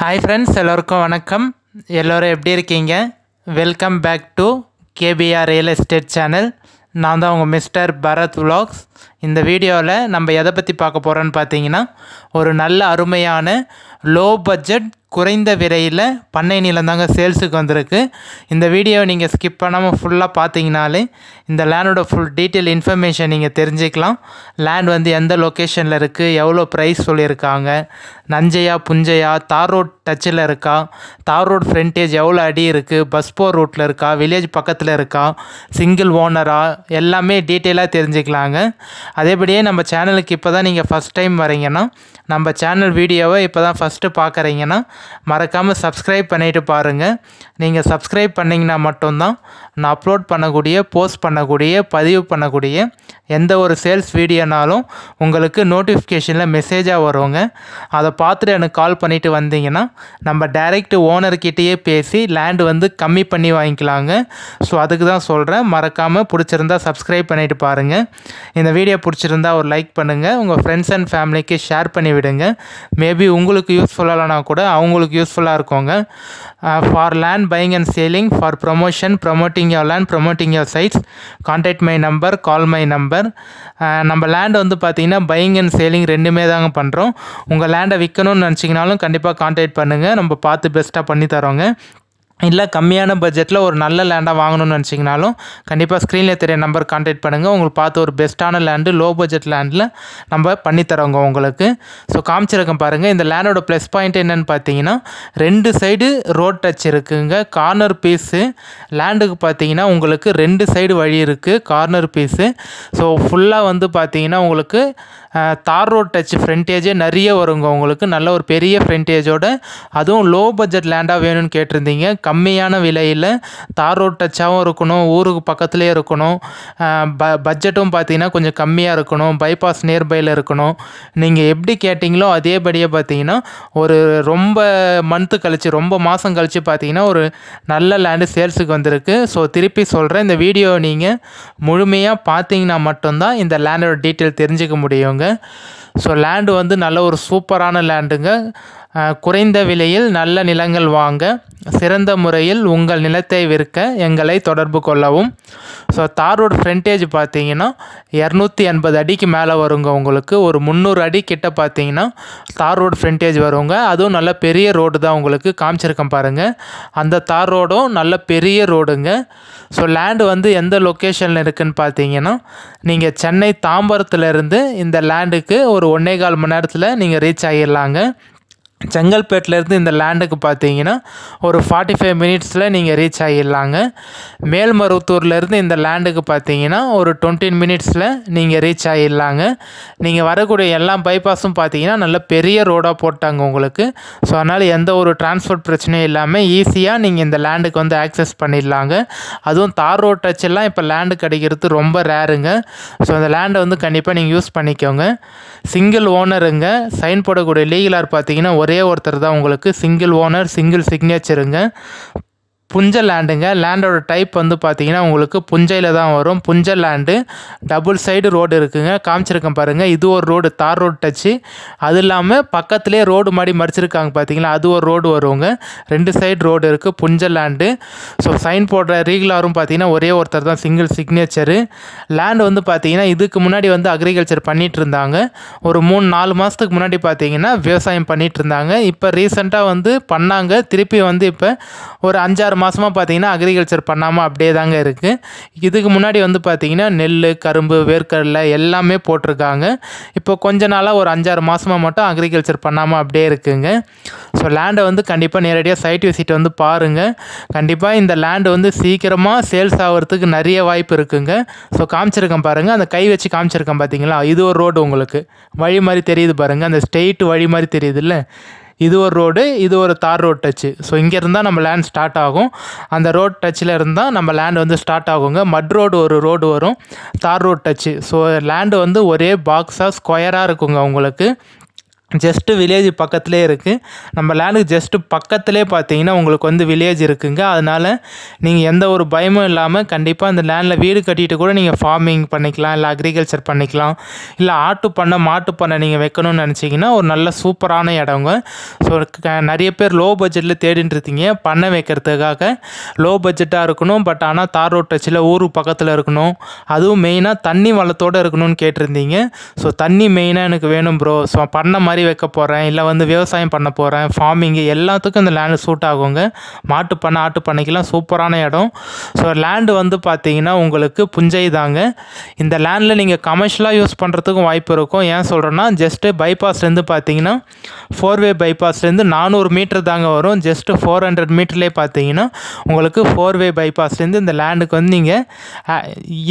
Hi friends, எல்லோருக்கும் வணக்கம். எல்லோரும் எப்படி இருக்கீங்க? Welcome back to KPR real estate channel. நான் தான் உங்கள் மிஸ்டர் பரத் விலாக்ஸ். இந்த வீடியோவில் நம்ம எதை பற்றி பார்க்க போகிறோன்னு பார்த்தீங்கன்னா, ஒரு நல்ல அருமையான லோ பட்ஜெட் குறைந்த விலையில் பண்ணை நிலம் தாங்க சேல்ஸுக்கு வந்திருக்கு. இந்த வீடியோவை நீங்கள் ஸ்கிப் பண்ணாமல் ஃபுல்லாக பார்த்தீங்கனாலே இந்த லேண்டோட ஃபுல் டீட்டெயில் இன்ஃபர்மேஷன் நீங்கள் தெரிஞ்சுக்கலாம். லேண்ட் வந்து எந்த லொக்கேஷனில் இருக்குது, எவ்வளோ ப்ரைஸ் சொல்லியிருக்காங்க, நஞ்சையா புஞ்சையா, தார் ரோட் டச்சில் இருக்கா, தார் ரோட் ஃப்ரண்டேஜ் எவ்வளோ அடி இருக்குது, பஸ் போர் ரூட்டில் இருக்கா, வில்லேஜ் பக்கத்தில் இருக்கா, சிங்கிள் ஓனரா, எல்லாமே டீட்டெயிலாக தெரிஞ்சுக்கலாங்க. அதேபடியே நம்ம சேனலுக்கு இப்போ தான் நீங்கள் ஃபஸ்ட் டைம் வரீங்கன்னா, நம்ம சேனல் வீடியோவை இப்போ தான் ஃபஸ்ட்டு பார்க்குறீங்கன்னா மறக்காமல் சப்ஸ்கிரைப் பண்ணிவிட்டு பாருங்கள். நீங்கள் சப்ஸ்கிரைப் பண்ணிங்கன்னா மட்டும்தான் நான் அப்லோட் பண்ணக்கூடிய, போஸ்ட் பண்ணக்கூடிய, பதிவு பண்ணக்கூடிய எந்த ஒரு சேல்ஸ் வீடியோனாலும் உங்களுக்கு நோட்டிஃபிகேஷனில் மெசேஜாக வருங்க. அதை பார்த்துட்டு எனக்கு கால் பண்ணிவிட்டு வந்தீங்கன்னா நம்ம டைரெக்ட் ஓனர்கிட்டயே பேசி லேண்டு வந்து கம்மி பண்ணி வாங்கிக்கலாங்க. ஸோ அதுக்கு தான் சொல்கிறேன். மறக்காமல் பிடிச்சிருந்தா சப்ஸ்கிரைப் பண்ணிவிட்டு பாருங்கள். இந்த வீடியோ பிடிச்சிருந்தா ஒரு லைக் பண்ணுங்கள். உங்கள் ஃப்ரெண்ட்ஸ் அண்ட் ஃபேமிலிக்கு ஷேர் பண்ணி விடுங்க. மேபி உங்களுக்கு யூஸ்ஃபுல்லானா கூட அவங்களுக்கு யூஸ்ஃபுல்லாக இருக்குங்க. For land buying and selling, for promotion, promoting your land, promoting your sites, contact my number, call my number. நம்ம லேண்ட் வந்து பார்த்திங்கன்னா பையிங் அண்ட் சேலிங் ரெண்டுமே தாங்க பண்ணுறோம். உங்கள் லேண்டை விற்கணும்னு நினச்சிங்கனாலும் கண்டிப்பாக கான்டாக்ட் பண்ணுங்கள். நம்ம பார்த்து பெஸ்ட்டாக பண்ணி தரோங்க. இல்லை கம்மியான பட்ஜெட்டில் ஒரு நல்ல லேண்டாக வாங்கணும்னு நினச்சிங்கனாலும் கண்டிப்பாக ஸ்க்ரீனில் தெரிய நம்பர் கான்டாக்ட் பண்ணுங்கள். உங்களுக்கு பார்த்து ஒரு பெஸ்ட்டான லேண்டு, லோ பட்ஜெட் லேண்டில் நம்ம பண்ணித்தரோங்க உங்களுக்கு. ஸோ காமிச்சிருக்கேன் பாருங்கள். இந்த லேண்டோட ப்ளஸ் பாயிண்ட் என்னென்னு பார்த்தீங்கன்னா, 2 சைடு ரோட் டச் இருக்குங்க. கார்னர் பீஸு லேண்டுக்கு பார்த்தீங்கன்னா உங்களுக்கு 2 சைடு வழி இருக்குது, கார்னர் பீஸு. ஸோ ஃபுல்லாக வந்து பார்த்தீங்கன்னா உங்களுக்கு தார் ரோட் டச் ஃப்ரண்டேஜே நிறைய வருங்க. உங்களுக்கு நல்ல ஒரு பெரிய ஃப்ரண்டேஜோட, அதுவும் லோ பட்ஜெட் லேண்டாக வேணும்னு கேட்டிருந்தீங்க. கம்மியான விலையில் தார் ரோட் டச்சாகவும் இருக்கணும், ஊருக்கு பக்கத்துலேயே இருக்கணும், பட்ஜெட்டும் பார்த்தீங்கன்னா கொஞ்சம் கம்மியாக இருக்கணும், பைபாஸ் நியர்பையில் இருக்கணும். நீங்கள் எப்படி கேட்டிங்களோ அதேபடியே பார்த்தீங்கன்னா ஒரு ரொம்ப மந்த்து கழித்து, ரொம்ப மாதம் கழித்து பார்த்தீங்கன்னா ஒரு நல்ல லேண்டு சேல்ஸுக்கு வந்திருக்கு. ஸோ திருப்பி சொல்கிறேன், இந்த வீடியோ நீங்கள் முழுமையாக பார்த்தீங்கன்னா மட்டும்தான் இந்த லேண்டோட டீட்டெயில் தெரிஞ்சுக்க முடியுங்க. ஸோ லேண்டு வந்து நல்ல ஒரு சூப்பரான லேண்டுங்க. குறைந்த விலையில் நல்ல நிலங்கள் வாங்க, சிறந்த முறையில் உங்கள் நிலத்தை விற்க எங்களை தொடர்பு கொள்ளவும். ஸோ தார் ரோடு ஃப்ரண்டேஜ் பார்த்தீங்கன்னா 280 அடிக்கு மேலே வருங்க. உங்களுக்கு ஒரு 300 அடி கிட்ட பார்த்தீங்கன்னா தார் ரோடு ஃப்ரண்டேஜ் வருங்க. அதுவும் நல்ல பெரிய ரோடு தான். உங்களுக்கு காமிச்சிருக்கேன் பாருங்கள். அந்த தார் ரோடும் நல்ல பெரிய ரோடுங்க. ஸோ லேண்டு வந்து எந்த லொக்கேஷனில் இருக்குதுன்னு பார்த்தீங்கன்னா, நீங்கள் சென்னை தாம்பரத்துலேருந்து இந்த லேண்டுக்கு ஒரு 1.25 மணி நேரத்தில் நீங்கள் ரீச் ஆகிடலாங்க. செங்கல்பேட்டிலேருந்து இந்த லேண்டுக்கு பார்த்தீங்கன்னா ஒரு 45 மினிட்ஸில் நீங்கள் ரீச் ஆகிடலாங்க. மேல்மருவத்தூர்லேருந்து இந்த லேண்டுக்கு பார்த்தீங்கன்னா ஒரு 20 மினிட்ஸில் நீங்கள் ரீச் ஆகிடலாங்க. நீங்கள் வரக்கூடிய எல்லா பைபாஸும் பார்த்தீங்கன்னா நல்ல பெரிய ரோடாக போட்டாங்க உங்களுக்கு. ஸோ அதனால் எந்த ஒரு டிரான்ஸ்போர்ட் பிரச்சனையும் இல்லாமல் ஈஸியாக நீங்கள் இந்த லேண்டுக்கு வந்து ஆக்சஸ் பண்ணிடலாங்க. அதுவும் தார் ரோட் டச்செல்லாம் இப்போ லேண்டு கிடைக்கிறது ரொம்ப ரேருங்க. ஸோ அந்த லேண்டை வந்து கண்டிப்பாக நீங்கள் யூஸ் பண்ணிக்கோங்க. சிங்கிள் ஓனருங்க. சைன் போடக்கூடிய லீகலார் பார்த்தீங்கன்னா ஒரே ஒருத்தர் தான். உங்களுக்கு சிங்கிள் ஓனர், சிங்கிள் சிக்னேச்சருங்க. புஞ்ச லேண்டுங்க. லேண்டோட டைப் வந்து பார்த்தீங்கன்னா உங்களுக்கு புஞ்சையில் தான் வரும். புஞ்ச லேண்டு, டபுள் சைடு ரோடு இருக்குங்க. காமிச்சிருக்கேன் பாருங்கள். இது ஒரு ரோடு, தார் ரோடு டச்சு. அது இல்லாமல் பக்கத்துலேயே ரோடு மாதிரி மடிச்சிருக்காங்க பார்த்தீங்களா, அது ஒரு ரோடு வருங்க. 2 சைடு ரோடு இருக்குது. புஞ்ச லேண்டு. ஸோ சைன் போடுற ரீகலாரும் பார்த்தீங்கன்னா ஒரே ஒருத்தர் தான், சிங்கிள் சிக்னேச்சரு. லேண்டு வந்து பார்த்தீங்கன்னா இதுக்கு முன்னாடி வந்து அக்ரிகல்ச்சர் பண்ணிகிட்டு இருந்தாங்க. ஒரு 3-4 மாதத்துக்கு முன்னாடி பார்த்தீங்கன்னா விவசாயம் பண்ணிகிட்டு இருந்தாங்க. இப்போ ரீசெண்டாக வந்து பண்ணாங்க. திருப்பி வந்து இப்போ ஒரு 5-6 மாதமாக பார்த்தீங்கன்னா அக்ரிகல்ச்சர் பண்ணாமல் அப்படியே தாங்க இருக்குது. இதுக்கு முன்னாடி வந்து பார்த்தீங்கன்னா நெல், கரும்பு, வேர்க்கடலை எல்லாமே போட்டிருக்காங்க. இப்போ கொஞ்ச நாளாக ஒரு 5-6 மாதமாக மட்டும் அக்ரிகல்ச்சர் பண்ணாமல் அப்படியே இருக்குங்க. ஸோ லேண்டை வந்து கண்டிப்பாக நேரடியாக சைட் விசிட் வந்து பாருங்கள். கண்டிப்பாக இந்த லேண்டு வந்து சீக்கிரமாக சேல்ஸ் ஆகிறதுக்கு நிறைய வாய்ப்பு இருக்குங்க. ஸோ காமிச்சிருக்கேன் பாருங்கள். அந்த கை வச்சு காமிச்சிருக்கேன் பார்த்தீங்களா, இது ஒரு ரோடு உங்களுக்கு வழி மாதிரி தெரியுது பாருங்கள். அந்த ஸ்ட்ரெயிட் வழி மாதிரி தெரியுதுல்ல, இது ஒரு ரோடு, இது ஒரு தார் ரோட் டச்சு. ஸோ இங்கே இருந்தால் நம்ம லேண்ட் ஸ்டார்ட் ஆகும். அந்த ரோட் டச்சில் இருந்தால் நம்ம லேண்ட் வந்து ஸ்டார்ட் ஆகுங்க. மட் ரோடு ஒரு ரோடு வரும், தார் ரோட் டச்சு. ஸோ லேண்டு வந்து ஒரே பாக்ஸாக ஸ்கொயராக இருக்குங்க உங்களுக்கு. ஜஸ்ட்டு வில்லேஜ் பக்கத்துலேயே இருக்குது. நம்ம லேண்டுக்கு ஜஸ்ட்டு பக்கத்துலேயே பார்த்தீங்கன்னா உங்களுக்கு வந்து வில்லேஜ் இருக்குங்க. அதனால் நீங்கள் எந்த ஒரு பயமும் இல்லாமல் கண்டிப்பாக அந்த லேண்டில் வீடு கட்டிட்டு கூட நீங்கள் ஃபார்மிங் பண்ணிக்கலாம், இல்லை அக்ரிகல்ச்சர் பண்ணிக்கலாம், இல்லை ஆட்டு பண்ணை மாட்டு பண்ணை நீங்கள் வைக்கணும்னு நினச்சிங்கன்னா ஒரு நல்ல சூப்பரான இடங்க. ஸோ நிறைய பேர் லோ பட்ஜெட்டில் தேடிட்டு இருக்கீங்க பண்ணை வைக்கிறதுக்காக. லோ பட்ஜெட்டாக இருக்கணும், பட் ஆனால் தார் ரோட் டச்சில் ஊருக்கு பக்கத்தில் இருக்கணும், அதுவும் மெயினாக தண்ணி வளத்தோடு இருக்கணும்னு கேட்டிருந்தீங்க. ஸோ தண்ணி மெயினாக எனக்கு வேணும் ப்ரோ, ஸோ பண்ணை மாதிரி வைக்க போகிறேன், இல்லை வந்து விவசாயம் பண்ண போகிறேன், ஃபார்மிங்கு எல்லாத்துக்கும் இந்த லேண்டு சூட் ஆகுங்க. மாட்டு பண்ணை ஆட்டு பண்ணைக்கெல்லாம் சூப்பரான இடம். ஸோ லேண்டு வந்து பார்த்தீங்கன்னா உங்களுக்கு புஞ்சை தாங்க. இந்த லேண்டில் நீங்கள் கமர்ஷியலாக யூஸ் பண்ணுறதுக்கும் வாய்ப்பு இருக்கும். ஏன் சொல்கிறேன்னா ஜஸ்ட்டு பைபாஸ்லேருந்து பார்த்தீங்கன்னா 4-வே பைபாஸ்லேருந்து 400 மீட்டர் தாங்க வரும். ஜஸ்ட்டு 400 மீட்டர்லேயே பார்த்தீங்கன்னா உங்களுக்கு 4-வே பைபாஸ்லேருந்து இந்த லேண்டுக்கு வந்து நீங்கள்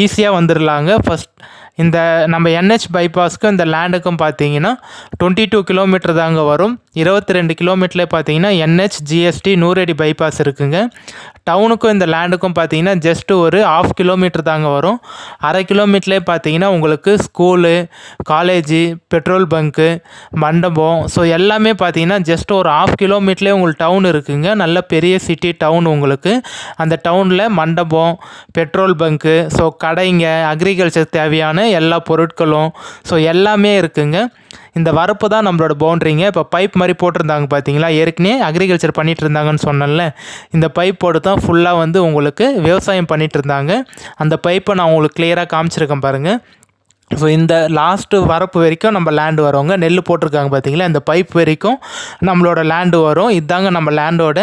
ஈஸியாக வந்துடலாங்க. ஃபஸ்ட் இந்த நம்ம என்ஹெச் பைபாஸ்க்கு இந்த லேண்டுக்கும் பார்த்தீங்கன்னா 22 கிலோமீட்டர் தாங்க வரும். 22 கிலோமீட்டர்லேயே பார்த்தீங்கன்னா என்ஹெச் ஜிஎஸ்டி 100 அடி பைபாஸ் இருக்குங்க. டவுனுக்கும் இந்த லேண்டுக்கும் பார்த்தீங்கன்னா ஜஸ்ட்டு ஒரு 1/2 கிலோமீட்டர் தாங்க வரும். 1/2 கிலோமீட்டர்லேயே பார்த்தீங்கன்னா உங்களுக்கு ஸ்கூலு, காலேஜு, பெட்ரோல் பங்க்கு, மண்டபம், ஸோ எல்லாமே பார்த்தீங்கன்னா ஜஸ்ட் ஒரு 1/2 கிலோமீட்டர்லேயே உங்களுக்கு டவுன் இருக்குங்க. நல்ல பெரிய சிட்டி டவுன் உங்களுக்கு. அந்த டவுனில் மண்டபம், பெட்ரோல் பங்க்கு, ஸோ கடைங்க, அக்ரிகல்ச்சர் தேவையான எல்லா பொருட்களும், ஸோ எல்லாமே இருக்குங்க. இந்த வரப்பு தான் நம்மளோட பவுண்ட்ரிங்க. இப்போ பைப் மாதிரி போட்டிருந்தாங்க பார்த்தீங்களா, ஏற்கனவே அக்ரிகல்ச்சர் பண்ணிகிட்டு இருந்தாங்கன்னு சொன்னேன்ல, இந்த பைப் போட்டு தான் ஃபுல்லாக வந்து உங்களுக்கு விவசாயம் பண்ணிகிட்டு இருந்தாங்க. அந்த பைப்பை நான் உங்களுக்கு கிளியராக காமிச்சிருக்கேன் பாருங்கள். ஸோ இந்த லாஸ்ட்டு வரப்பு வரைக்கும் நம்ம லேண்டு வருவாங்க. நெல் போட்டிருக்காங்க பார்த்தீங்களா, இந்த பைப் வரைக்கும் நம்மளோட லேண்டு வரும். இதுதாங்க நம்ம லேண்டோட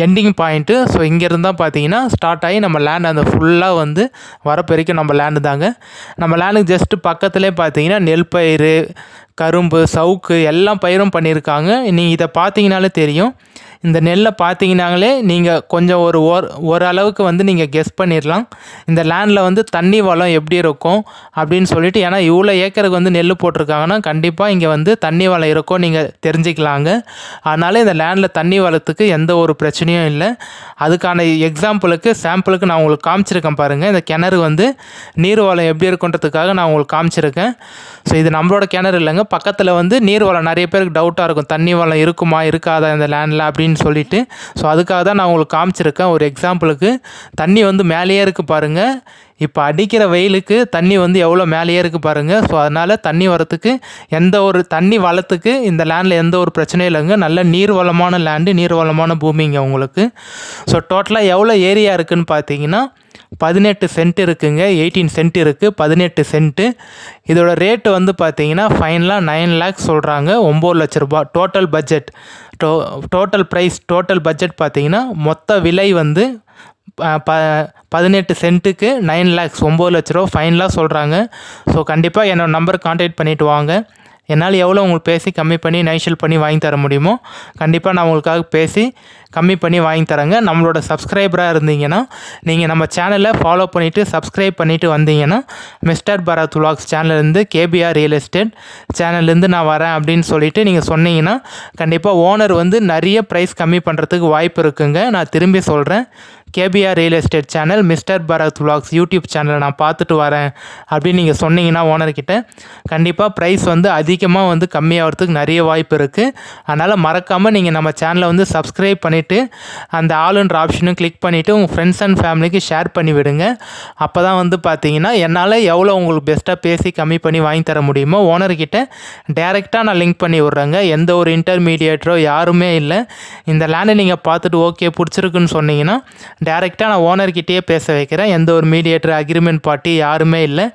எண்டிங் பாயிண்ட்டு. ஸோ இங்கேருந்து தான் பார்த்தீங்கன்னா ஸ்டார்ட் ஆகி நம்ம லேண்டு அந்த ஃபுல்லாக வந்து வரப்பு வரைக்கும் நம்ம லேண்டு தாங்க. நம்ம லேண்டுக்கு ஜஸ்ட்டு பக்கத்துலேயே பார்த்தீங்கன்னா நெல் பயிர், கரும்பு, சவுக்கு எல்லாம் பயிரும் பண்ணியிருக்காங்க. நீங்கள் இதை பார்த்தீங்கனாலே தெரியும். இந்த நெல்லை பார்த்தீங்கன்னாங்களே நீங்கள் கொஞ்சம் ஓரளவுக்கு வந்து நீங்கள் கெஸ் பண்ணிடலாம் இந்த லேண்டில் வந்து தண்ணி வளம் எப்படி இருக்கும் அப்படின்னு சொல்லிட்டு. ஏன்னா இவ்வளோ ஏக்கருக்கு வந்து நெல் போட்டிருக்காங்கன்னா கண்டிப்பாக இங்கே வந்து தண்ணி வளம் இருக்கும் நீங்கள் தெரிஞ்சுக்கலாங்க. அதனால் இந்த லேண்டில் தண்ணி வளத்துக்கு எந்த ஒரு பிரச்சனையும் இல்லை. அதுக்கான எக்ஸாம்பிளுக்கு சாம்பிளுக்கு நான் உங்களுக்கு காமிச்சிருக்கேன் பாருங்கள். இந்த கிணறு வந்து நீர் வளம் எப்படி இருக்குன்றதுக்காக நான் உங்களுக்கு காமிச்சிருக்கேன். ஸோ இது நம்மளோட கிணறு இல்லைங்க, பக்கத்தில் வந்து நீர் வளம். நிறைய பேருக்கு டவுட்டாக இருக்கும் தண்ணி வளம் இருக்குமா இருக்காதா இந்த லேண்டில் அப்படின்னு சொல்லிட்டு. ஸோ அதுக்காக தான் நான் உங்களுக்கு காமிச்சிருக்கேன் ஒரு எக்ஸாம்பிளுக்கு. தண்ணி வந்து மேலேயே இருக்குது பாருங்கள். இப்போ அடிக்கிற வெயிலுக்கு தண்ணி வந்து எவ்வளோ மேலேயே இருக்குது பாருங்கள். ஸோ அதனால் தண்ணி வரத்துக்கு எந்த ஒரு தண்ணி வளத்துக்கு இந்த லேண்டில் எந்த ஒரு பிரச்சனையும் இல்லைங்க. நல்ல நீர் வளமான லேண்டு, நீர் வளமான பூமிங்க உங்களுக்கு. ஸோ டோட்டலாக எவ்வளோ ஏரியா இருக்குதுன்னு பார்த்தீங்கன்னா 18 சென்ட் இருக்குங்க. 18 சென்ட் இருக்குது, 18 சென்ட்டு. இதோட ரேட்டு வந்து பார்த்தீங்கன்னா ஃபைனலாக 9 லேக்ஸ் சொல்கிறாங்க. 9 லட்ச ரூபா total budget. Total price, total budget பார்த்தீங்கன்னா மொத்த விலை வந்து 18 சென்ட்டுக்கு 9 லேக்ஸ், 9 லட்ச ரூபா ஃபைனலாக சொல்கிறாங்க. ஸோ கண்டிப்பாக என்னோடய நம்பர் கான்டாக்ட் பண்ணிவிட்டு வாங்க. என்னால் எவ்வளோ உங்களுக்கு பேசி கம்மி பண்ணி நைஷல் பண்ணி வாங்கி தர முடியுமோ கண்டிப்பாக நான் உங்களுக்காக பேசி கம்மி பண்ணி வாங்கி தரேங்க. நம்மளோட சப்ஸ்கிரைபராக இருந்தீங்கன்னா நீங்கள் நம்ம சேனலை ஃபாலோ பண்ணிவிட்டு சப்ஸ்கிரைப் பண்ணிவிட்டு வந்தீங்கன்னா மிஸ்டர் பரத் விலாக்ஸ் சேனல்லேருந்து கேபிஆர் ரியல் எஸ்டேட் சேனல்லேருந்து நான் வரேன் அப்படின்னு சொல்லிவிட்டு நீங்கள் சொன்னீங்கன்னா கண்டிப்பாக ஓனர் வந்து நிறைய ப்ரைஸ் கம்மி பண்ணுறதுக்கு வாய்ப்பு இருக்குங்க. நான் திரும்பி சொல்கிறேன், KPR real estate channel mister Bharath vlogs YouTube சேனலை நான் பார்த்துட்டு வரேன் அப்படின்னு நீங்கள் சொன்னீங்கன்னா ஓனர்கிட்ட கண்டிப்பாக ப்ரைஸ் வந்து அதிகமாக வந்து கம்மியாகிறதுக்கு நிறைய வாய்ப்பு இருக்குது. அதனால் மறக்காமல் நீங்கள் நம்ம சேனலை வந்து சப்ஸ்கிரைப் பண்ணிவிட்டு அந்த ஆளுன்ற ஆப்ஷனும் கிளிக் பண்ணிவிட்டு உங்கள் ஃப்ரெண்ட்ஸ் அண்ட் ஃபேமிலிக்கு ஷேர் பண்ணி விடுங்க. அப்போ தான் வந்து பார்த்தீங்கன்னா என்னால் எவ்வளோ உங்களுக்கு பெஸ்ட்டாக பேசி கம்மி பண்ணி வாங்கி தர முடியுமோ ஓனர்கிட்ட டேரெக்டாக நான் லிங்க் பண்ணி விட்றேங்க. எந்த ஒரு இன்டர்மீடியேட்டரோ யாருமே இல்லை. இந்த லேண்டை நீங்கள் பார்த்துட்டு ஓகே பிடிச்சிருக்குன்னு சொன்னீங்கன்னா டேரெக்டாக நான் ஓனர்கிட்டயே பேச வைக்கிறேன். எந்த ஒரு மீடியேட்டர் அக்ரிமெண்ட் பார்ட்டி யாருமே இல்லை.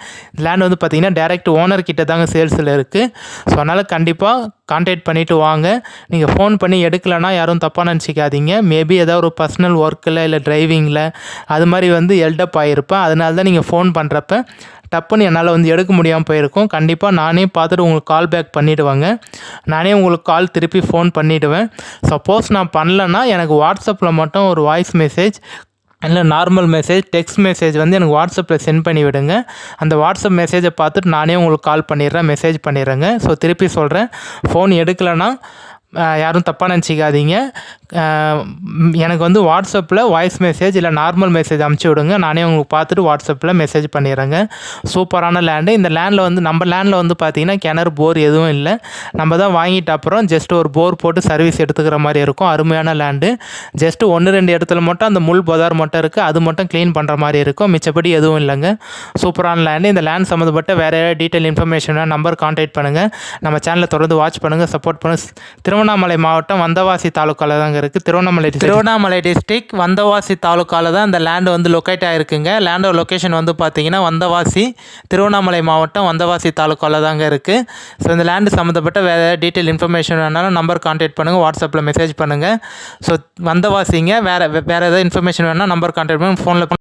லேண்ட் வந்து பார்த்தீங்கன்னா டேரெக்ட் ஓனர்கிட்ட தாங்க சேல்ஸில் இருக்குது. ஸோ அதனால் கண்டிப்பாக கான்டாக்ட் பண்ணிவிட்டு வாங்க. நீங்கள் ஃபோன் பண்ணி எடுக்கலைன்னா யாரும் தப்பாக நினச்சிக்காதீங்க. மேபி ஏதாவது ஒரு பர்சனல் ஒர்க்கில் இல்லை டிரைவிங்கில் அது மாதிரி வந்து எல்டப் ஆகிருப்பேன். அதனால தான் நீங்கள் ஃபோன் பண்ணுறப்ப டப்புன்னு என்னால் வந்து எடுக்க முடியாமல் போயிருக்கும். கண்டிப்பாக நானே பார்த்துட்டு உங்களுக்கு கால் பேக் பண்ணிவிடுவேங்க. நானே உங்களுக்கு கால் திருப்பி ஃபோன் பண்ணிவிடுவேன். சப்போஸ் நான் பண்ணலன்னா எனக்கு வாட்ஸ்அப்பில் மட்டும் ஒரு வாய்ஸ் மெசேஜ் இல்லை நார்மல் மெசேஜ், டெக்ஸ்ட் மெசேஜ் வந்து எனக்கு வாட்ஸ்அப்பில் சென்ட் பண்ணி விடுங்க. அந்த வாட்ஸ்அப் மெசேஜை பார்த்துட்டு நானே உங்களுக்கு கால் பண்ணிடுறேன், மெசேஜ் பண்ணிடுறேங்க. ஸோ திருப்பி சொல்கிறேன், ஃபோன் எடுக்கலைன்னா யாரும் தப்பாக நினச்சிக்காதீங்க. எனக்கு வந்து வாட்ஸ்அப்பில் வாய்ஸ் மெசேஜ் இல்லை நார்மல் மெசேஜ் அனுப்பிச்சி விடுங்க. நானே உங்களுக்கு பார்த்துட்டு வாட்ஸ்அப்பில் மெசேஜ் பண்ணிடுறேங்க. சூப்பரான லேண்டு. இந்த லேண்டில் வந்து நம்ம லேண்டில் வந்து பார்த்திங்கன்னா கிணறு போர் எதுவும் இல்லை. நம்ம தான் வாங்கிட்ட அப்புறம் ஜஸ்ட் ஒரு போர் போட்டு சர்வீஸ் எடுத்துக்கிற மாதிரி இருக்கும். அருமையான லேண்டு. ஜஸ்ட்டு 1-2 இடத்துல மட்டும் அந்த முள் புதார் மட்டும் இருக்குது, அது மட்டும் க்ளீன் பண்ணுற மாதிரி இருக்கும். மிச்சப்படி எதுவும் இல்லைங்க. சூப்பரான லேண்டு. இந்த லேண்ட் சம்மந்தப்பட்ட வேறு ஏதாவது டீட்டெயில் இன்ஃபர்மேஷனாக நம்பர் கான்டாக்ட் பண்ணுங்கள். நம்ம சேனலை தொடர்ந்து வாட்ச் பண்ணுங்கள், சப்போர்ட் பண்ணுங்கள். திருவண்ணாமலை மாவட்டம் வந்தவாசி தாலுக்காவில் தாங்க இருக்குது. திருவண்ணாமலை டிஸ்ட்ரிக்ட் வந்தவாசி தாலுக்காவில் தான் இந்த லேண்டு வந்து லொக்கேட் ஆகிருக்குங்க. லேண்டோட லொக்கேஷன் வந்து பார்த்திங்கன்னா வந்தவாசி, திருவண்ணாமலை மாவட்டம் வந்தவாசி தாலுக்காவில் தாங்க இருக்குது. ஸோ இந்த லேண்டு சம்மந்தப்பட்ட வேறு டீட்டெயில் இன்ஃபர்மேஷன் வேணாலும் நம்பர் கான்டாக்ட் பண்ணுங்கள், வாட்ஸ்அப்பில் மெசேஜ் பண்ணுங்கள். ஸோ வந்தவாசிங்க. வேறு ஏதாவது இன்ஃபர்மேஷன் வேணால் நம்பர் கான்டாக்ட் பண்ணுங்கள், ஃபோனில்